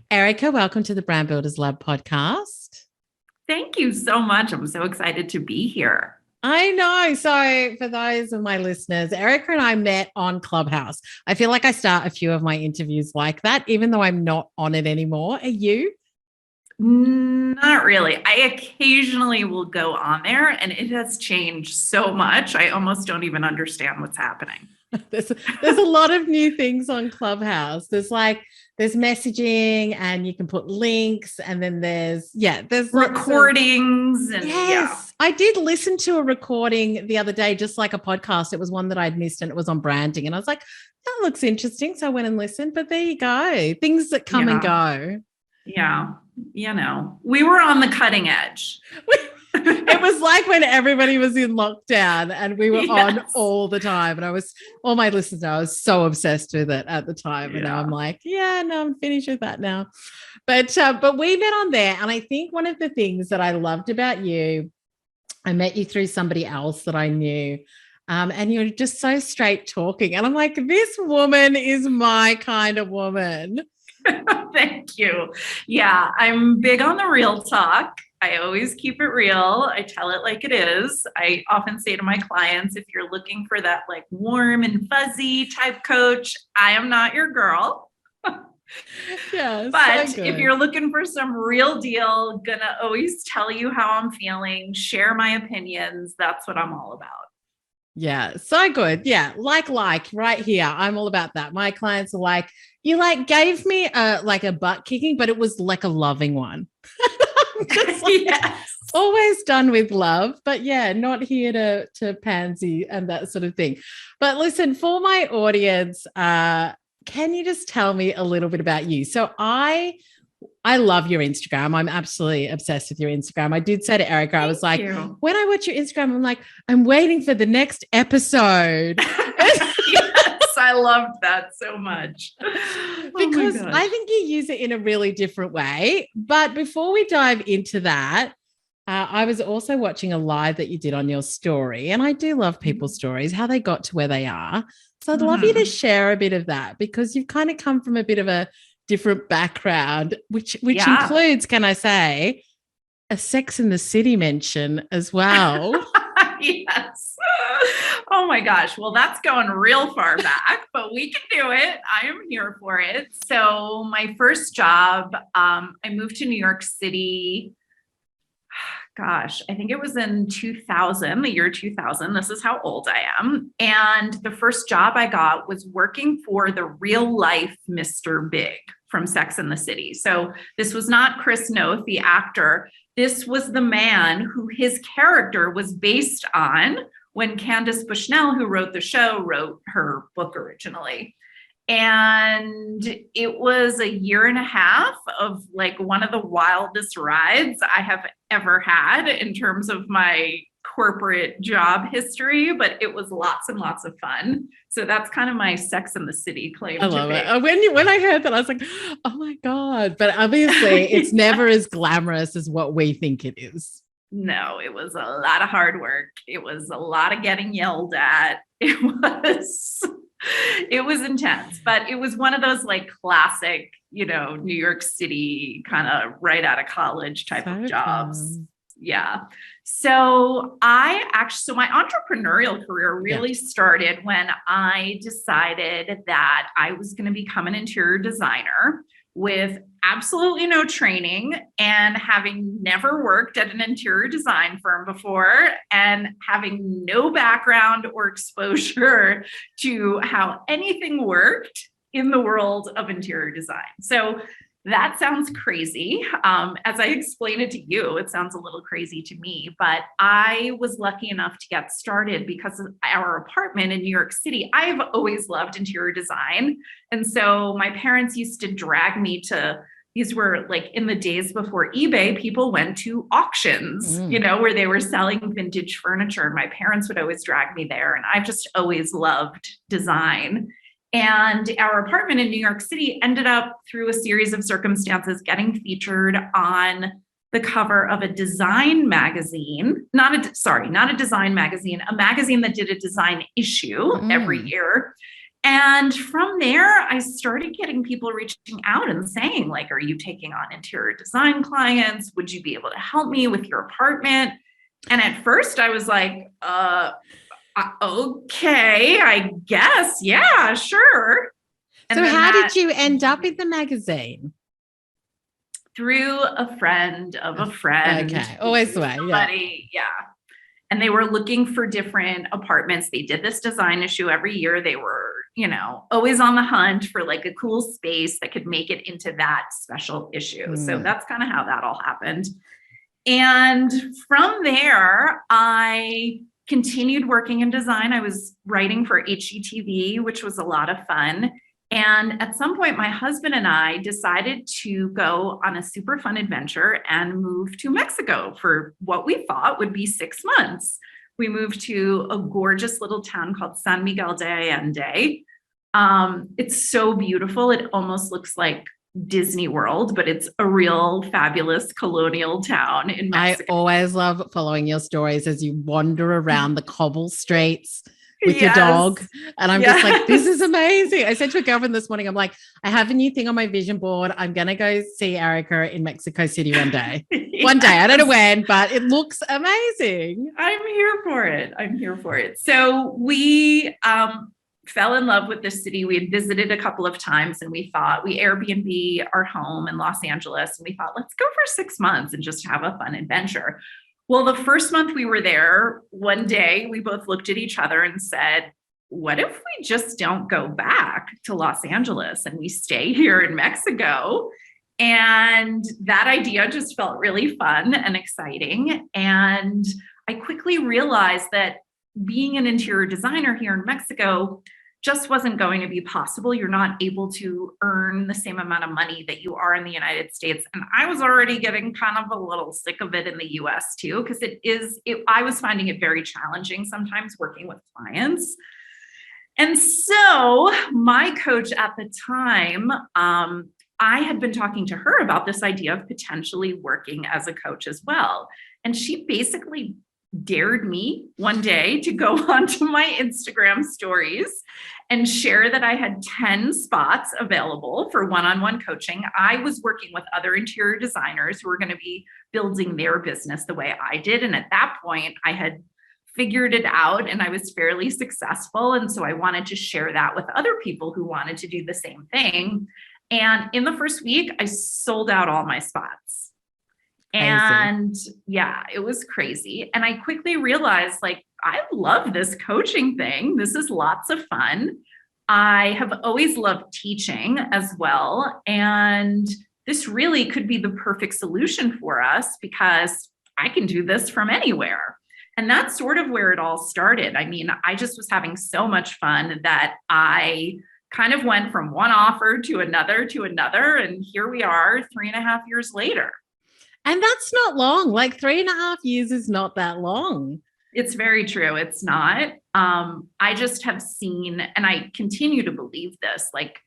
Erica, welcome to the Brand Builders Lab podcast. Thank you so much. I'm so excited to be here. I know. So, for those of my listeners, Erica and I met on Clubhouse. I feel like I start a few of my interviews like that, even though I'm not on it anymore. Are you? Not really. I occasionally will go on there and it has changed so much. I almost don't even understand what's happening. There's a lot of new things on Clubhouse. There's messaging and you can put links, and then there's recordings and yes. I did listen to a recording the other day, just like a podcast. It was one that I'd missed and it was on branding. And I was like, that looks interesting. So I went and listened, but there you go. Things that come and go. Yeah. We were on the cutting edge. It was like when everybody was in lockdown and we were on all the time. And all my listeners know, I was so obsessed with it at the time. And now I'm like, I'm finished with that now. But we met on there. And I think one of the things that I loved about you, I met you through somebody else that I knew. And you're just so straight talking. And I'm like, this woman is my kind of woman. Thank you. Yeah, I'm big on the real talk. I always keep it real. I tell it like it is. I often say to my clients, if you're looking for that like warm and fuzzy type coach, I am not your girl. Yeah, but so if you're looking for some real deal, gonna always tell you how I'm feeling, share my opinions. That's what I'm all about. Yeah, so good. Yeah, like right here. I'm all about that. My clients are like, you gave me a butt kicking, but it was like a loving one. Just always done with love, but not here to pansy and that sort of thing. But listen, for my audience, can you just tell me a little bit about you? So I love your Instagram. I'm absolutely obsessed with your Instagram. I did say to Erica, I was like, when I watch your Instagram, I'm like, I'm waiting for the next episode. Yes, I loved that so much. Because I think you use it in a really different way. But before we dive into that, I was also watching a live that you did on your story. And I do love people's stories, how they got to where they are. So I'd love you to share a bit of that, because you've kind of come from a bit of a different background, which includes, can I say, a Sex and the City mention as well. Yes. Oh my gosh. Well, that's going real far back, but we can do it. I am here for it. So my first job, I moved to New York City. Gosh, I think it was in 2000, the year 2000. This is how old I am. And the first job I got was working for the real life Mr. Big from Sex and the City. So this was not Chris Noth, the actor. This was the man who his character was based on when Candace Bushnell, who wrote the show, wrote her book originally. And it was a year and a half of like one of the wildest rides I have ever had in terms of my corporate job history, but it was lots and lots of fun. So that's kind of my Sex and the City claim. I love it. When I heard that, I was like, oh my God. But obviously it's never as glamorous as what we think it is. No, it was a lot of hard work. It was a lot of getting yelled at. It was intense, but it was one of those like classic, New York City kind of right out of college type of jobs. Fun. Yeah. So my entrepreneurial career really started when I decided that I was going to become an interior designer with absolutely no training and having never worked at an interior design firm before and having no background or exposure to how anything worked in the world of interior design. So that sounds crazy. As I explained it to you, it sounds a little crazy to me, but I was lucky enough to get started because of our apartment in New York City. I've always loved interior design. And so my parents used to drag me to, these were like in the days before eBay, people went to auctions, where they were selling vintage furniture. And my parents would always drag me there. And I've just always loved design. And our apartment in New York City ended up, through a series of circumstances, getting featured on the cover of a design magazine, not a design magazine, a magazine that did a design issue every year. And from there, I started getting people reaching out and saying, like, are you taking on interior design clients? Would you be able to help me with your apartment? And at first I was like, okay, I guess. Yeah, sure. And so how did you end up in the magazine? Through a friend of a friend. Okay, always the way. Yeah. And they were looking for different apartments. They did this design issue every year. They were, always on the hunt for like a cool space that could make it into that special issue. So that's kind of how that all happened. And from there, I continued working in design. I was writing for HGTV, which was a lot of fun. And at some point, my husband and I decided to go on a super fun adventure and move to Mexico for what we thought would be 6 months. We moved to a gorgeous little town called San Miguel de Allende. It's so beautiful. It almost looks like Disney World, but it's a real fabulous colonial town in Mexico. I always love following your stories as you wander around the cobble streets with your dog. And I'm just like, this is amazing. I said to a girlfriend this morning, I'm like, I have a new thing on my vision board. I'm going to go see Erica in Mexico City one day. One day. I don't know when, but it looks amazing. I'm here for it. So we fell in love with this city. We had visited a couple of times and we Airbnb our home in Los Angeles. And we thought, let's go for 6 months and just have a fun adventure. Well, the first month we were there, one day we both looked at each other and said, what if we just don't go back to Los Angeles and we stay here in Mexico? And that idea just felt really fun and exciting. And I quickly realized that being an interior designer here in Mexico just wasn't going to be possible. You're not able to earn the same amount of money that you are in the United States. And I was already getting kind of a little sick of it in the US too, because I was finding it very challenging sometimes working with clients. And so my coach at the time, I had been talking to her about this idea of potentially working as a coach as well. And she basically dared me one day to go onto my Instagram stories and share that I had 10 spots available for one-on-one coaching. I was working with other interior designers who were going to be building their business the way I did. And at that point, I had figured it out and I was fairly successful. And so I wanted to share that with other people who wanted to do the same thing. And in the first week, I sold out all my spots. And yeah, it was crazy. And I quickly realized, like, I love this coaching thing. This is lots of fun. I have always loved teaching as well. And this really could be the perfect solution for us because I can do this from anywhere. And that's sort of where it all started. I mean, I just was having so much fun that I kind of went from one offer to another. And here we are 3.5 years later. And that's not long. Like 3.5 years is not that long. It's very true. It's not. I just have seen, and I continue to believe this, like,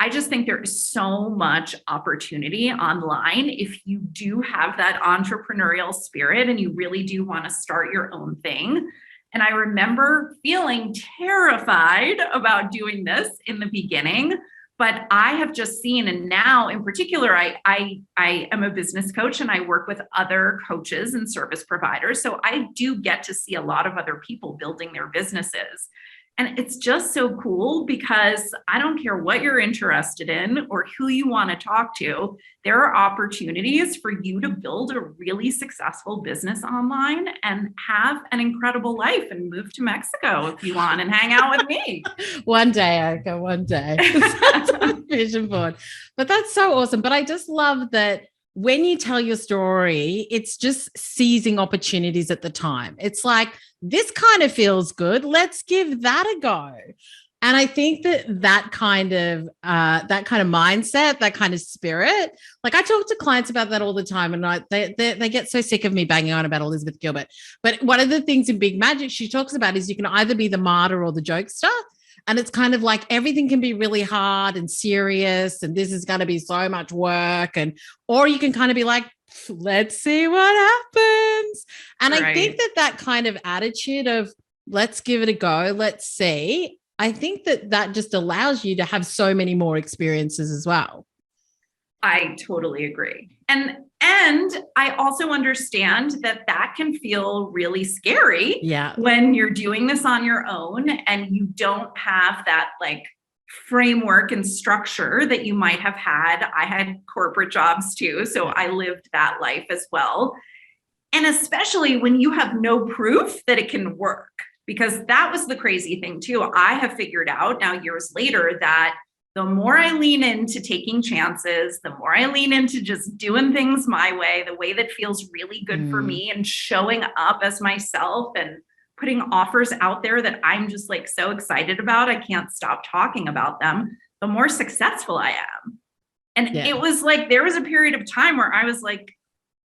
I just think there is so much opportunity online if you do have that entrepreneurial spirit and you really do want to start your own thing. And I remember feeling terrified about doing this in the beginning, but I have just seen, and now in particular, I am a business coach and I work with other coaches and service providers. So I do get to see a lot of other people building their businesses. And it's just so cool because I don't care what you're interested in or who you want to talk to. There are opportunities for you to build a really successful business online and have an incredible life and move to Mexico if you want and hang out with me. One day, Erica, one day. Vision board. But that's so awesome. But I just love that when you tell your story, it's just seizing opportunities at the time. It's like, this kind of feels good. Let's give that a go. And I think that kind of mindset, that kind of spirit, like I talk to clients about that all the time, and they get so sick of me banging on about Elizabeth Gilbert. But one of the things in Big Magic she talks about is you can either be the martyr or the jokester. And it's kind of like everything can be really hard and serious, and this is going to be so much work. Or you can kind of be like, let's see what happens. And I think that kind of attitude of let's give it a go, let's see, I think that just allows you to have so many more experiences as well. I totally agree. And I also understand that can feel really scary when you're doing this on your own and you don't have that like framework and structure that you might have had. I had corporate jobs too, so I lived that life as well. And especially when you have no proof that it can work, because that was the crazy thing too. I have figured out now years later that the more I lean into taking chances, the more I lean into just doing things my way, the way that feels really good for me, and showing up as myself and putting offers out there that I'm just like so excited about, I can't stop talking about them, the more successful I am. And it was like, there was a period of time where I was like,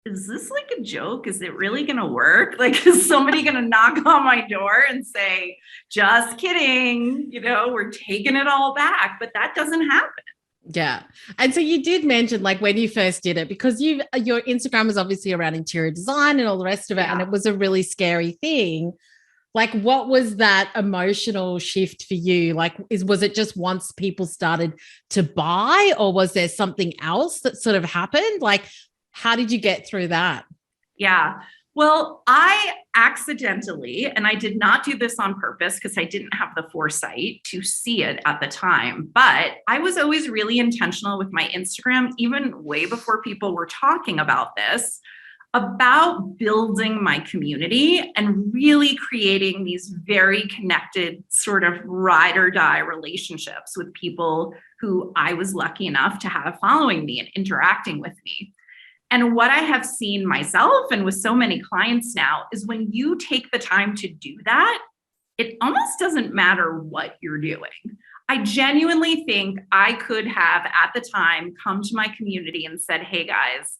is this like a joke? Is it really going to work? Like, is somebody going to knock on my door and say, just kidding, we're taking it all back? But that doesn't happen. Yeah. And so you did mention like when you first did it, because your Instagram was obviously around interior design and all the rest of it. And it was a really scary thing. Like, what was that emotional shift for you? Like, was it just once people started to buy, or was there something else that sort of happened? Like, how did you get through that? Yeah. Well, I accidentally, and I did not do this on purpose because I didn't have the foresight to see it at the time, but I was always really intentional with my Instagram, even way before people were talking about this, about building my community and really creating these very connected sort of ride or die relationships with people who I was lucky enough to have following me and interacting with me. And what I have seen myself and with so many clients now is when you take the time to do that, it almost doesn't matter what you're doing. I genuinely think I could have at the time come to my community and said, hey guys,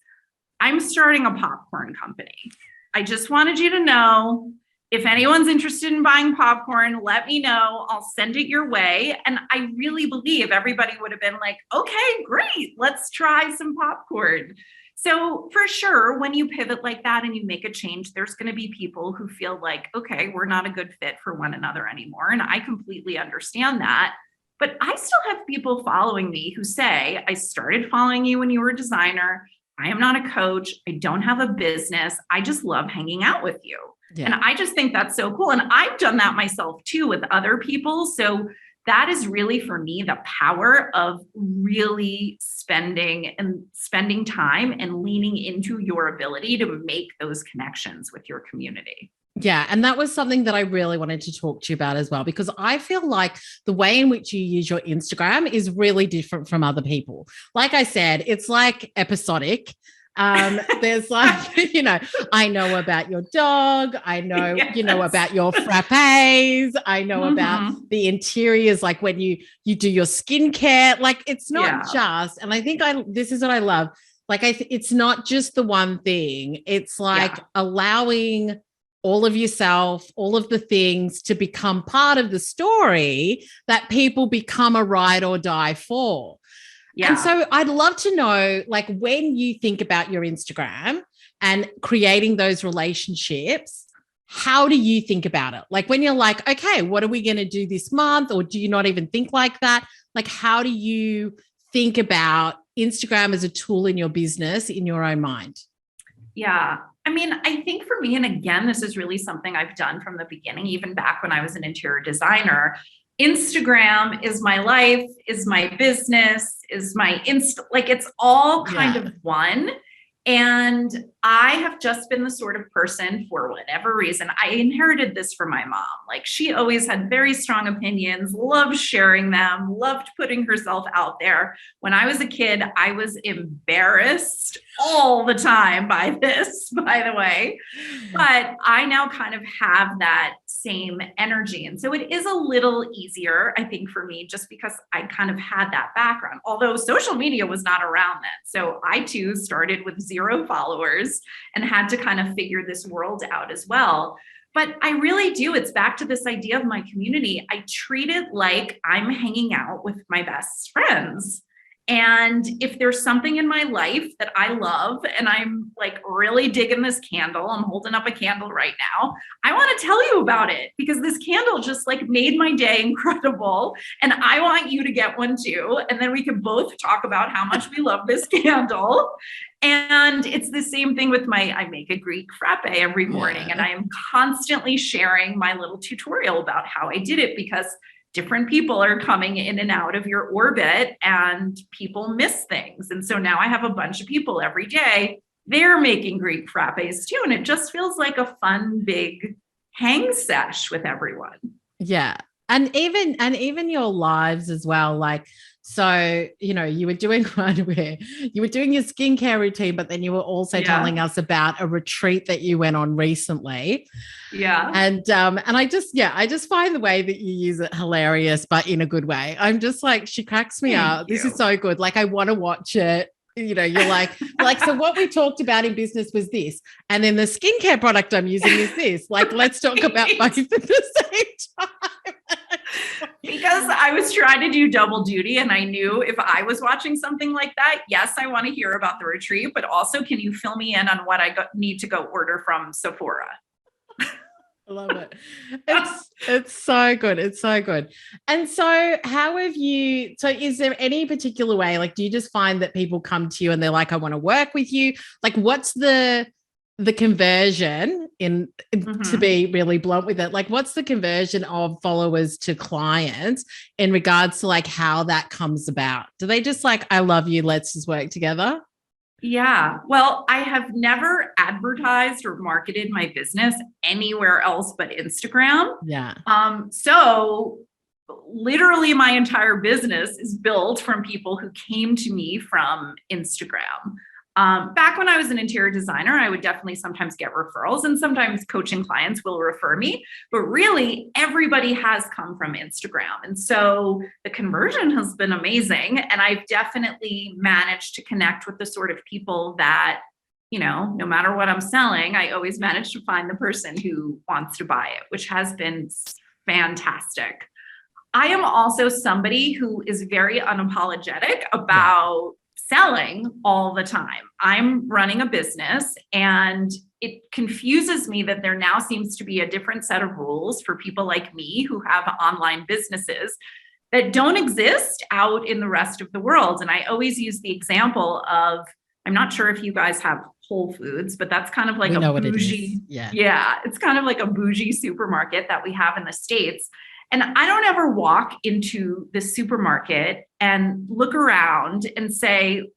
I'm starting a popcorn company. I just wanted you to know, if anyone's interested in buying popcorn, let me know. I'll send it your way. And I really believe everybody would have been like, okay, great, let's try some popcorn. So for sure, when you pivot like that and you make a change, there's going to be people who feel like, okay, we're not a good fit for one another anymore. And I completely understand that. But I still have people following me who say, I started following you when you were a designer. I am not a coach. I don't have a business. I just love hanging out with you. Yeah. And I just think that's so cool. And I've done that myself too with other people. So that is really for me the power of really spending time and leaning into your ability to make those connections with your community. Yeah. And that was something that I really wanted to talk to you about as well, because I feel like the way in which you use your Instagram is really different from other people. Like I said, it's like episodic. There's like, I know about your dog. I know, about your frappes. I know about the interiors, like when you do your skincare, like it's not just, and I think this is what I love. Like it's not just the one thing. It's like allowing all of yourself, all of the things to become part of the story that people become a ride or die for. Yeah. And so I'd love to know, like, when you think about your Instagram and creating those relationships, how do you think about it? Like when you're like, okay, what are we going to do this month? Or do you not even think like that? Like, how do you think about Instagram as a tool in your business in your own mind? Yeah. I mean, I think for me, and again, this is really something I've done from the beginning, even back when I was an interior designer. Instagram is my life, is my business, is my like it's all kind of one. And I have just been the sort of person, for whatever reason, I inherited this from my mom. Like she always had very strong opinions, loved sharing them, loved putting herself out there. When I was a kid, I was embarrassed all the time by this, by the way. But I now kind of have that same energy. And so it is a little easier, I think, for me, just because I kind of had that background, although social media was not around then. So I too started with 0 followers and had to kind of figure this world out as well. But I really do. It's back to this idea of my community. I treat it like I'm hanging out with my best friends. And if there's something in my life that I love and I'm like really digging this candle, I'm holding up a candle right now, I want to tell you about it because this candle just like made my day incredible. And I want you to get one too. And then we can both talk about how much we love this candle. And it's the same thing with I make a Greek frappe every morning, and I am constantly sharing my little tutorial about how I did it because different people are coming in and out of your orbit and people miss things. And so now I have a bunch of people every day, they're making Greek frappes too. And it just feels like a fun, big hang sesh with everyone. Yeah. And even your lives as well. Like, so, you were doing one where you were doing your skincare routine, but then you were also telling us about a retreat that you went on recently. Yeah. And I just find the way that you use it hilarious, but in a good way. I'm just like, she cracks me up. This is so good. Like, I want to watch it. You're like, so what we talked about in business was this. And then the skincare product I'm using is this. Like, let's talk about both at the same time. Because I was trying to do double duty and I knew if I was watching something like that, yes, I want to hear about the retreat, but also can you fill me in on what I need to go order from Sephora? I love it. It's so good. It's so good. And so is there any particular way, like, do you just find that people come to you and they're like, I want to work with you? Like, what's the conversion to be really blunt with it? Like, what's the conversion of followers to clients in regards to like how that comes about? Do they just like, I love you, let's just work together? Yeah. Well, I have never advertised or marketed my business anywhere else but Instagram. Yeah. So literally my entire business is built from people who came to me from Instagram. Back when I was an interior designer, I would definitely sometimes get referrals and sometimes coaching clients will refer me, but really everybody has come from Instagram. And so the conversion has been amazing. And I've definitely managed to connect with the sort of people that, no matter what I'm selling, I always manage to find the person who wants to buy it, which has been fantastic. I am also somebody who is very unapologetic about selling all the time. I'm running a business and it confuses me that there now seems to be a different set of rules for people like me who have online businesses that don't exist out in the rest of the world. And I always use the example of, I'm not sure if you guys have Whole Foods, but that's kind of like a bougie. Yeah. It's kind of like a bougie supermarket that we have in the States. And I don't ever walk into the supermarket and look around and say,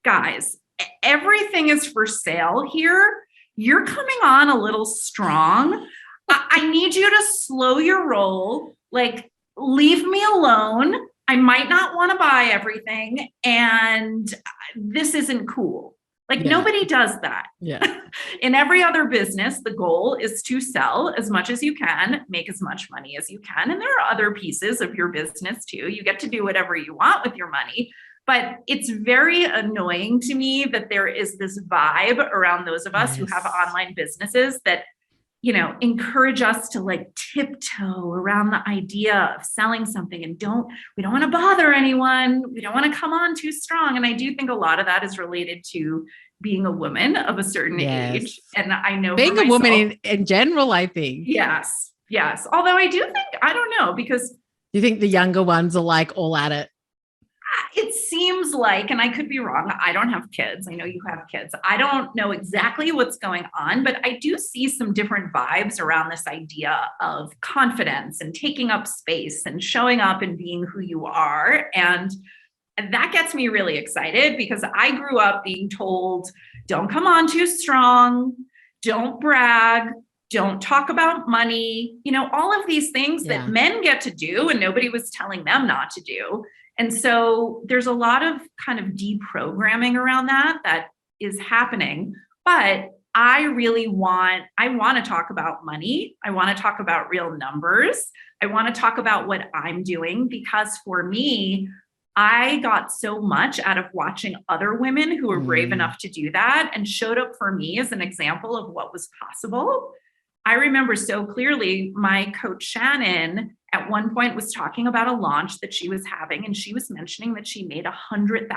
guys, everything is for sale here. You're coming on a little strong. I need you to slow your roll. Like, leave me alone. I might not want to buy everything. And this isn't cool. Like, nobody does that. Yeah. In every other business, the goal is to sell as much as you can, make as much money as you can. And there are other pieces of your business too. You get to do whatever you want with your money. But it's very annoying to me that there is this vibe around those of us who have online businesses that, encourage us to like tiptoe around the idea of selling something and we don't want to bother anyone. We don't want to come on too strong. And I do think a lot of that is related to being a woman of a certain age. And I know being a woman in general, I think. Yes. Although I do think, I don't know, because you think the younger ones are like all at it? It seems like, and I could be wrong, I don't have kids. I know you have kids. I don't know exactly what's going on, but I do see some different vibes around this idea of confidence and taking up space and showing up and being who you are. And that gets me really excited because I grew up being told, don't come on too strong, don't brag, don't talk about money, all of these things that men get to do and nobody was telling them not to do. And so there's a lot of kind of deprogramming around that is happening. But I want to talk about money. I want to talk about real numbers. I want to talk about what I'm doing because for me, I got so much out of watching other women who were brave enough to do that and showed up for me as an example of what was possible. I remember so clearly my coach Shannon at one point was talking about a launch that she was having, and she was mentioning that she made $100,000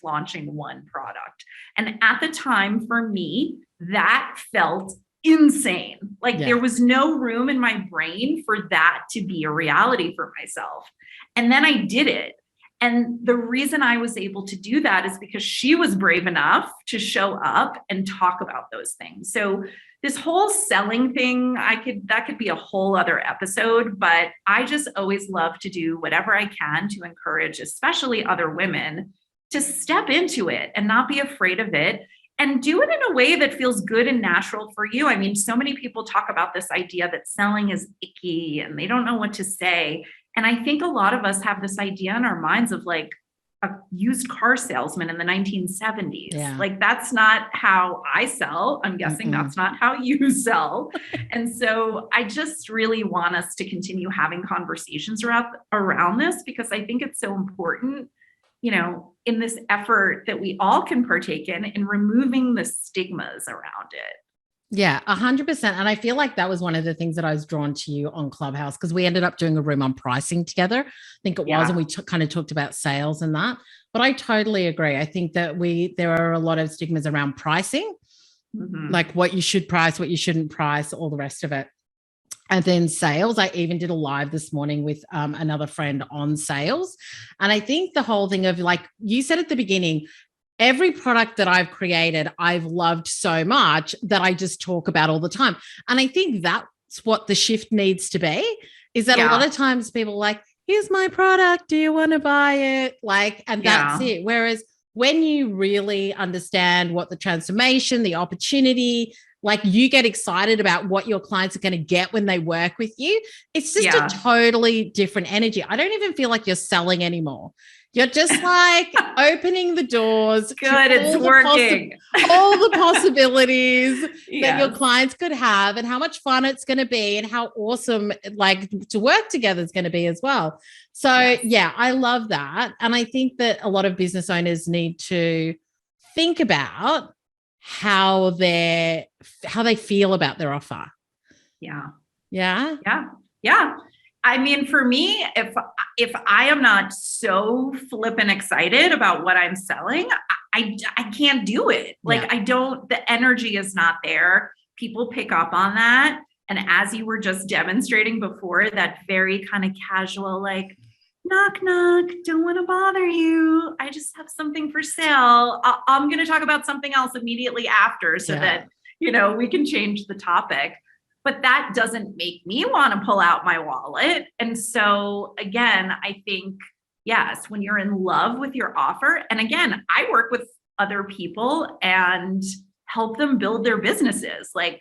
launching one product. And at the time for me, that felt insane. Like there was no room in my brain for that to be a reality for myself. And then I did it. And the reason I was able to do that is because she was brave enough to show up and talk about those things. So this whole selling thing, that could be a whole other episode, but I just always love to do whatever I can to encourage, especially other women, to step into it and not be afraid of it and do it in a way that feels good and natural for you. I mean, so many people talk about this idea that selling is icky and they don't know what to say. And I think a lot of us have this idea in our minds of like a used car salesman in the 1970s. Yeah. Like that's not how I sell. I'm guessing that's not how you sell. And so I just really want us to continue having conversations around this, because I think it's so important, you know, in this effort that we all can partake in removing the stigmas around it. Yeah, 100%. And I feel like that was one of the things that I was drawn to you on Clubhouse, because we ended up doing a room on pricing together. I think it was, and we kind of talked about sales and that. But I totally agree. I think that there are a lot of stigmas around pricing, like what you should price, what you shouldn't price, all the rest of it. And then sales, I even did a live this morning with another friend on sales. And I think the whole thing of, like you said at the beginning, every product that I've created, I've loved so much that I just talk about all the time. And I think that's what the shift needs to be, is that a lot of times people are like, here's my product, do you want to buy it? Like, and that's it. Whereas when you really understand what the transformation, the opportunity, like you get excited about what your clients are going to get when they work with you, it's just a totally different energy. I don't even feel like you're selling anymore. You're just like opening the doors. Good, it's working. All the possibilities that your clients could have, and how much fun it's going to be, and how awesome like to work together is going to be as well. So I love that. And I think that a lot of business owners need to think about how they feel about their offer. Yeah. I mean, for me, if I am not so flippin' excited about what I'm selling, I can't do it. Like the energy is not there. People pick up on that. And as you were just demonstrating before, that very kind of casual, like, knock, knock, don't want to bother you. I just have something for sale. I'm going to talk about something else immediately after so that, you know, we can change the topic. But that doesn't make me want to pull out my wallet. And so again, I think, yes, when you're in love with your offer, and again, I work with other people and help them build their businesses. Like,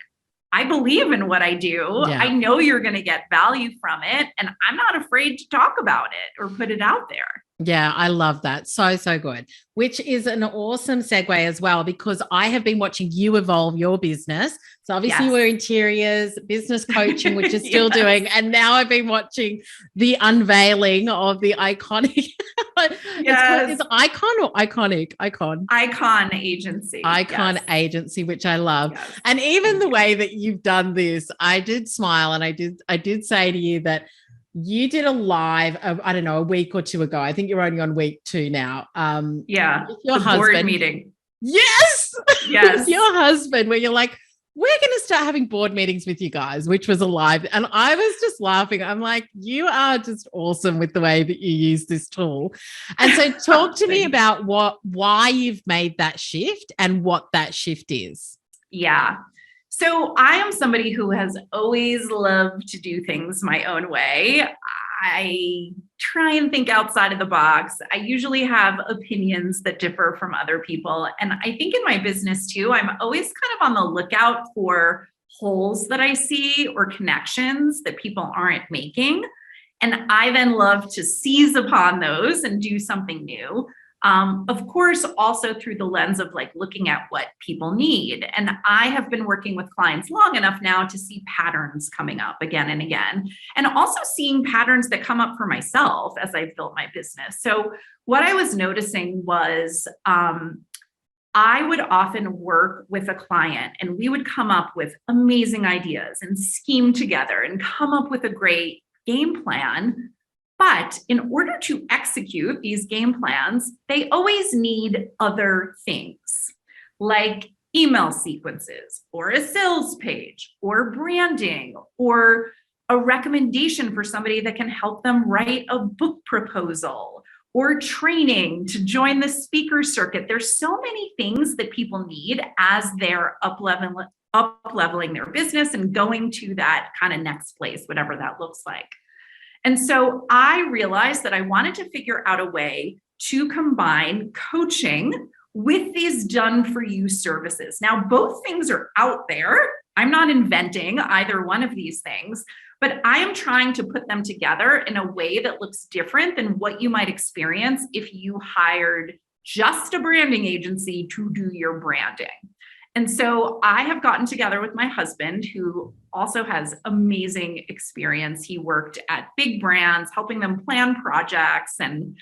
I believe in what I do. I know you're going to get value from it, and I'm not afraid to talk about it or put it out there. Yeah, I love that. So, so good. Which is an awesome segue as well, because I have been watching you evolve your business. So obviously you were interiors, business coaching, which you're still doing. And now I've been watching the unveiling of the iconic, it's Icon or Iconic? Icon Agency. Icon Agency, which I love. Yes. And even the way that you've done this, I did smile, and I did say to you that you did a live, I don't know, a week or two ago. I think you're only on week 2 now. With your husband. Board meeting. Yes. With your husband, where you're like, we're going to start having board meetings with you guys, which was a live. And I was just laughing. I'm like, you are just awesome with the way that you use this tool. And so talk to me about why you've made that shift and what that shift is. Yeah. So I am somebody who has always loved to do things my own way. I try and think outside of the box. I usually have opinions that differ from other people. And I think in my business too, I'm always kind of on the lookout for holes that I see or connections that people aren't making. And I then love to seize upon those and do something new. Of course, also through the lens of like looking at what people need. And I have been working with clients long enough now to see patterns coming up again and again, and also seeing patterns that come up for myself as I've built my business. So what I was noticing was I would often work with a client and we would come up with amazing ideas and scheme together and come up with a great game plan. But in order to execute these game plans, they always need other things like email sequences or a sales page or branding or a recommendation for somebody that can help them write a book proposal or training to join the speaker circuit. There's so many things that people need as they're up-leveling their business and going to that kind of next place, whatever that looks like. And so I realized that I wanted to figure out a way to combine coaching with these done-for-you services. Now, both things are out there. I'm not inventing either one of these things, but I am trying to put them together in a way that looks different than what you might experience if you hired just a branding agency to do your branding. And so I have gotten together with my husband, who also has amazing experience. He worked at big brands, helping them plan projects and,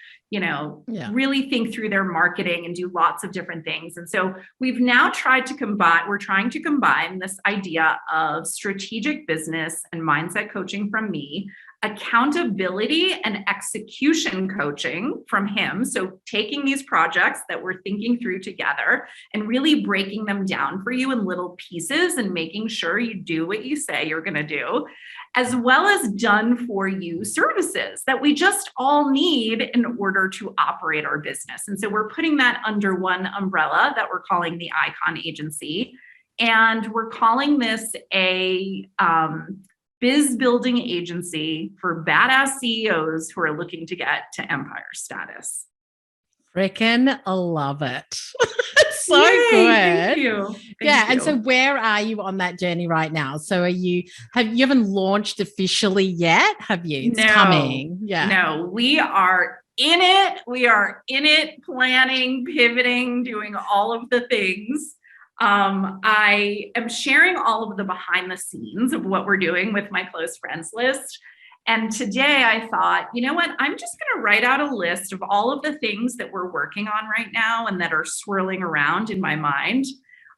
really think through their marketing and do lots of different things. And so we're trying to combine this idea of strategic business and mindset coaching from me, accountability and execution coaching from him. So taking these projects that we're thinking through together and really breaking them down for you in little pieces and making sure you do what you say you're going to do, as well as done for you services that we just all need in order to operate our business. And so we're putting that under one umbrella that we're calling the Icon Agency. And we're calling this a biz building agency for badass CEOs who are looking to get to empire status. Freaking love it. So Yay, good. Thank you. Thank you. And so where are you on that journey right now? So you haven't launched officially yet, have you? It's coming. Yeah. No, we are in it. We are in it, planning, pivoting, doing all of the things. I am sharing all of the behind the scenes of what we're doing with my close friends list. And today I thought, you know what, I'm just going to write out a list of all of the things that we're working on right now and that are swirling around in my mind.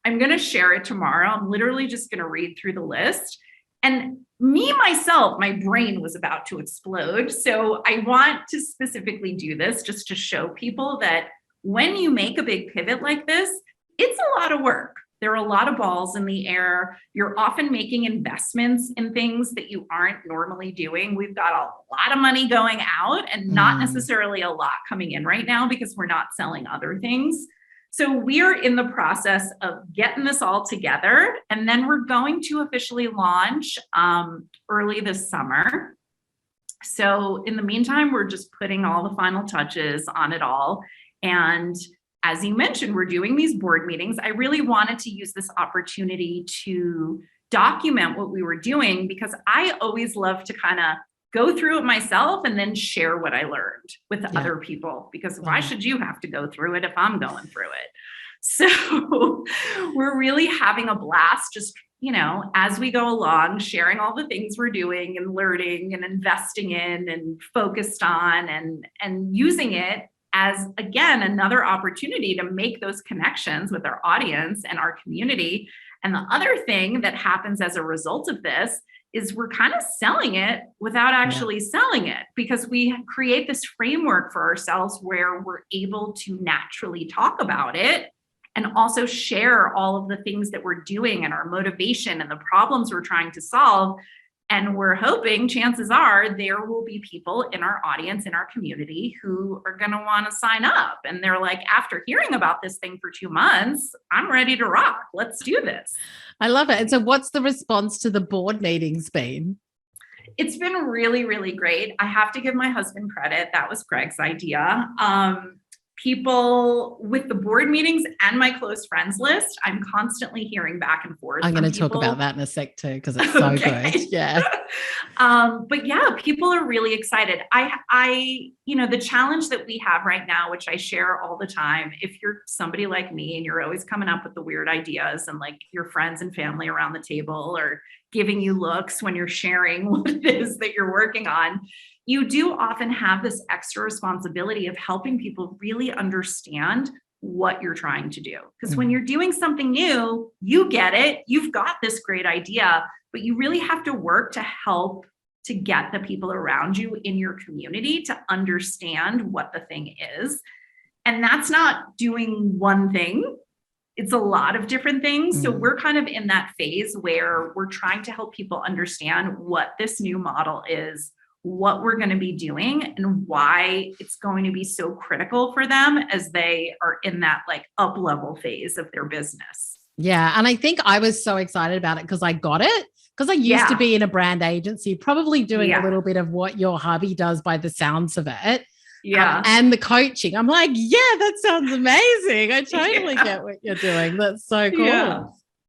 I'm going to share it tomorrow. I'm literally just going to read through the list. And myself, my brain was about to explode. So I want to specifically do this just to show people that when you make a big pivot like this, it's a lot of work. There are a lot of balls in the air. You're often making investments in things that you aren't normally doing. We've got a lot of money going out and not necessarily a lot coming in right now because we're not selling other things. So we're in the process of getting this all together. And then we're going to officially launch early this summer. So in the meantime, we're just putting all the final touches on it all. And as you mentioned, we're doing these board meetings. I really wanted to use this opportunity to document what we were doing because I always love to kind of go through it myself and then share what I learned with other people, because why should you have to go through it if I'm going through it? So we're really having a blast, just, as we go along, sharing all the things we're doing and learning and investing in and focused on and using it as, again, another opportunity to make those connections with our audience and our community. And the other thing that happens as a result of this is we're kind of selling it without actually selling it, because we create this framework for ourselves where we're able to naturally talk about it and also share all of the things that we're doing and our motivation and the problems we're trying to solve. And we're hoping, chances are, there will be people in our audience, in our community, who are going to want to sign up. And they're like, after hearing about this thing for 2 months, I'm ready to rock. Let's do this. I love it. And so what's the response to the board meetings been? It's been really, really great. I have to give my husband credit. That was Craig's idea. People with the board meetings and my close friends list, I'm constantly hearing back and forth. I'm going to talk about that in a sec too, because it's so good. Yeah. But yeah, people are really excited. The challenge that we have right now, which I share all the time, if you're somebody like me and you're always coming up with the weird ideas and like your friends and family around the table are giving you looks when you're sharing what it is that you're working on, you do often have this extra responsibility of helping people really understand what you're trying to do. Because when you're doing something new, you get it, you've got this great idea, but you really have to work to help to get the people around you in your community to understand what the thing is. And that's not doing one thing. It's a lot of different things. So we're kind of in that phase where we're trying to help people understand what this new model is, what we're going to be doing, and why it's going to be so critical for them as they are in that like up level phase of their business. Yeah. And I think I was so excited about it because I got it. Because I used to be in a brand agency, probably doing a little bit of what your hubby does by the sounds of it. Yeah. And the coaching. I'm like, yeah, that sounds amazing. I totally get what you're doing. That's so cool. Yeah.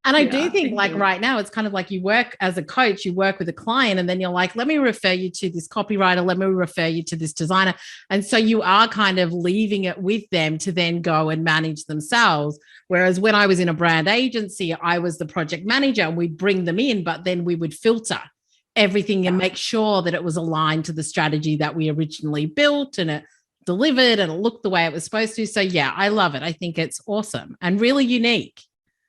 And I do think like right now, it's kind of like you work as a coach, you work with a client, and then you're like, let me refer you to this copywriter. Let me refer you to this designer. And so you are kind of leaving it with them to then go and manage themselves. Whereas when I was in a brand agency, I was the project manager and we'd bring them in, but then we would filter everything and make sure that it was aligned to the strategy that we originally built and it delivered and it looked the way it was supposed to. So yeah, I love it. I think it's awesome and really unique.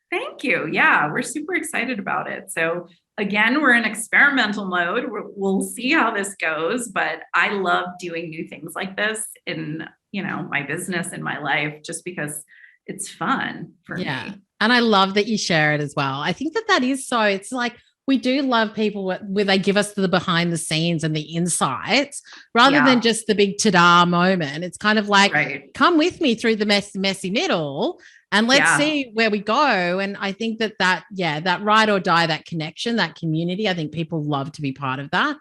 Thank you. Yeah, we're super excited about it. So again, we're in experimental mode. We'll see how this goes, but I love doing new things like this in, my business and my life, just because it's fun for me. And I love that you share it as well. I think that is so, it's like, we do love people where they give us the behind the scenes and the insights rather than just the big ta-da moment. It's kind of like, come with me through the messy middle and let's see where we go. And I think that ride or die, that connection, that community, I think people love to be part of that.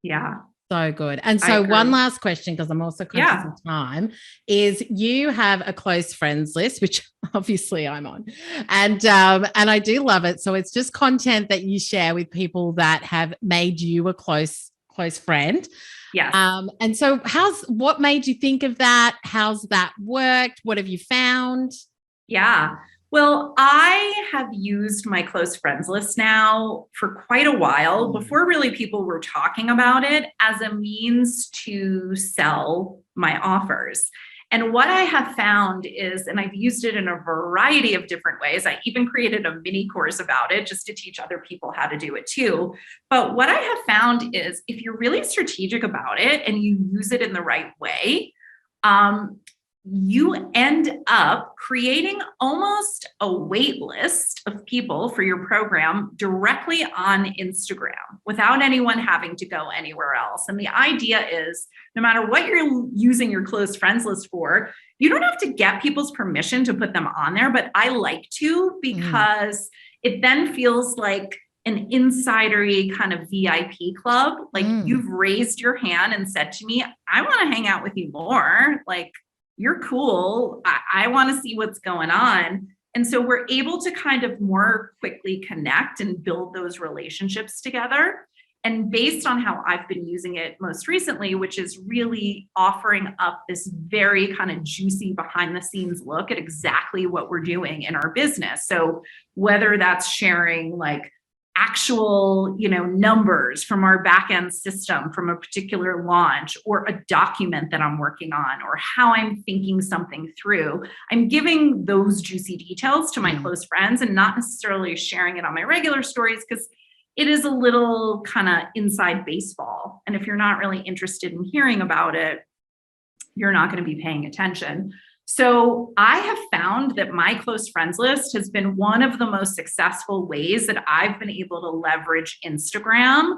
Yeah. So good. And so one last question, because I'm also conscious of time, is you have a close friends list, which obviously I'm on. And I do love it. So it's just content that you share with people that have made you a close friend. Yeah. And so what made you think of that? How's that worked? What have you found? Yeah. Well, I have used my close friends list now for quite a while before really people were talking about it as a means to sell my offers. And what I have found is, and I've used it in a variety of different ways. I even created a mini course about it just to teach other people how to do it too. But what I have found is if you're really strategic about it and you use it in the right way, you end up creating almost a wait list of people for your program directly on Instagram without anyone having to go anywhere else. And the idea is no matter what you're using your close friends list for, you don't have to get people's permission to put them on there, but I like to because it then feels like an insidery kind of VIP club. Like you've raised your hand and said to me, I want to hang out with you more. Like, you're cool. I want to see what's going on. And so we're able to kind of more quickly connect and build those relationships together. And based on how I've been using it most recently, which is really offering up this very kind of juicy behind the scenes look at exactly what we're doing in our business. So whether that's sharing like actual, numbers from our backend system from a particular launch or a document that I'm working on or how I'm thinking something through, I'm giving those juicy details to my close friends and not necessarily sharing it on my regular stories because it is a little kind of inside baseball. And if you're not really interested in hearing about it, you're not going to be paying attention. So I have found that my close friends list has been one of the most successful ways that I've been able to leverage Instagram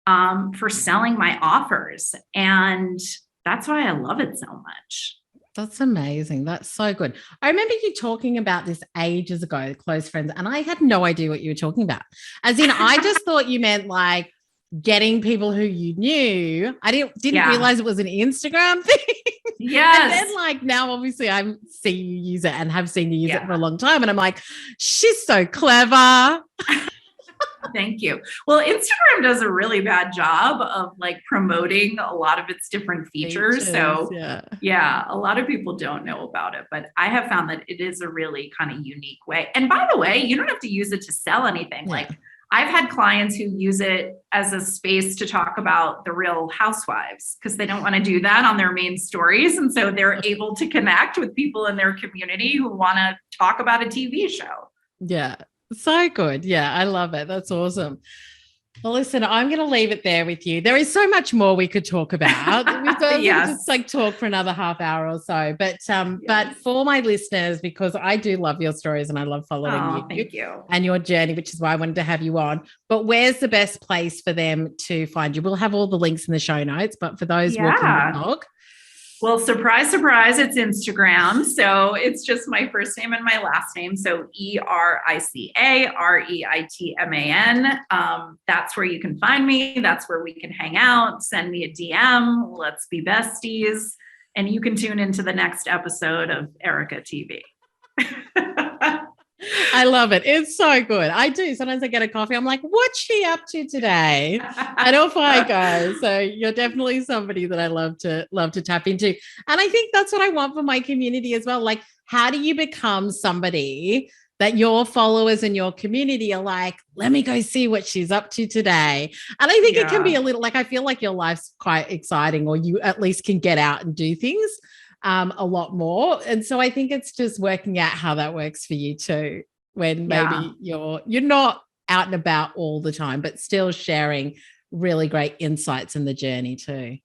for selling my offers. And that's why I love it so much. That's amazing. That's so good. I remember you talking about this ages ago, close friends, and I had no idea what you were talking about. As in, I just thought you meant like getting people who you knew. I didn't realize it was an Instagram thing. Yes. And then like now obviously I see you use it and have seen you use it for a long time. And I'm like, she's so clever. Thank you. Well, Instagram does a really bad job of like promoting a lot of its different features. So a lot of people don't know about it, but I have found that it is a really kind of unique way. And by the way, you don't have to use it to sell anything. Like I've had clients who use it as a space to talk about the Real Housewives because they don't want to do that on their main stories. And so they're able to connect with people in their community who want to talk about a TV show. Yeah. So good. Yeah. I love it. That's awesome. Well, listen, I'm going to leave it there with you. There is so much more we could talk about. We could just like talk for another half hour or so. But for my listeners, because I do love your stories and I love following thank you and your journey, which is why I wanted to have you on. But where's the best place for them to find you? We'll have all the links in the show notes, but for those walking the dog. Well, surprise, surprise, it's Instagram. So it's just my first name and my last name. So EricaReitman. That's where you can find me. That's where we can hang out. Send me a DM. Let's be besties. And you can tune into the next episode of Erica TV. I love it. It's so good. I do. Sometimes I get a coffee. I'm like, what's she up to today? And off I go. So you're definitely somebody that I love to tap into. And I think that's what I want for my community as well. Like, how do you become somebody that your followers and your community are like, let me go see what she's up to today? And I think it can be a little, like, I feel like your life's quite exciting, or you at least can get out and do things a lot more. And so I think it's just working out how that works for you too, when maybe you're not out and about all the time, but still sharing really great insights in the journey too.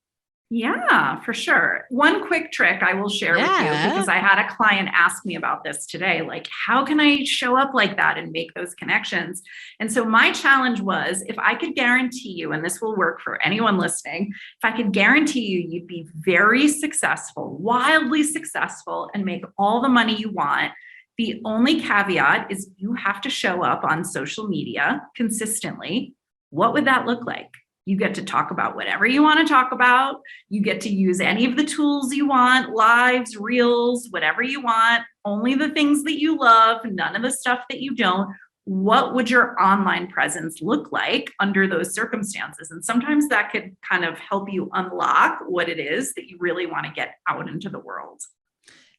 Yeah, for sure. One quick trick I will share with you, because I had a client ask me about this today, like, how can I show up like that and make those connections? And so my challenge was, if I could guarantee you, and this will work for anyone listening, if I could guarantee you, you'd be very successful, wildly successful, and make all the money you want. The only caveat is you have to show up on social media consistently. What would that look like? You get to talk about whatever you want to talk about. You get to use any of the tools you want, lives, reels, whatever you want, only the things that you love, none of the stuff that you don't. What would your online presence look like under those circumstances? And sometimes that could kind of help you unlock what it is that you really want to get out into the world.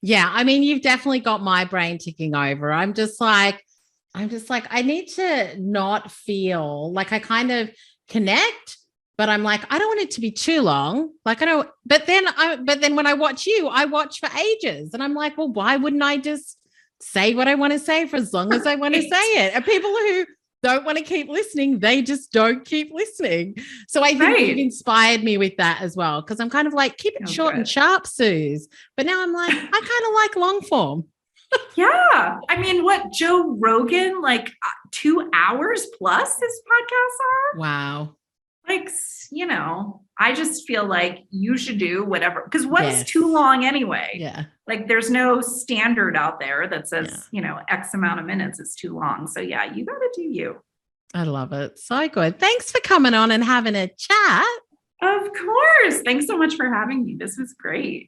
Yeah. I mean, you've definitely got my brain ticking over. I'm just like, I need to not feel like I kind of connect, but I'm like, I don't want it to be too long. Like, I don't, but then when I watch you, I watch for ages, and I'm like, well, why wouldn't I just say what I want to say for as long as I want to say it? And people who don't want to keep listening, they just don't keep listening. So I think you've inspired me with that as well, because I'm kind of like, keep it short and sharp, Suze. But now I'm like, I kind of like long form. Yeah. I mean, what Joe Rogan, like 2 hours plus his podcasts are? Wow. Like, you know, I just feel like you should do whatever, because what's too long anyway? Yeah. Like, there's no standard out there that says, you know, X amount of minutes is too long. So yeah, you got to do you. I love it. So good. Thanks for coming on and having a chat. Of course. Thanks so much for having me. This was great.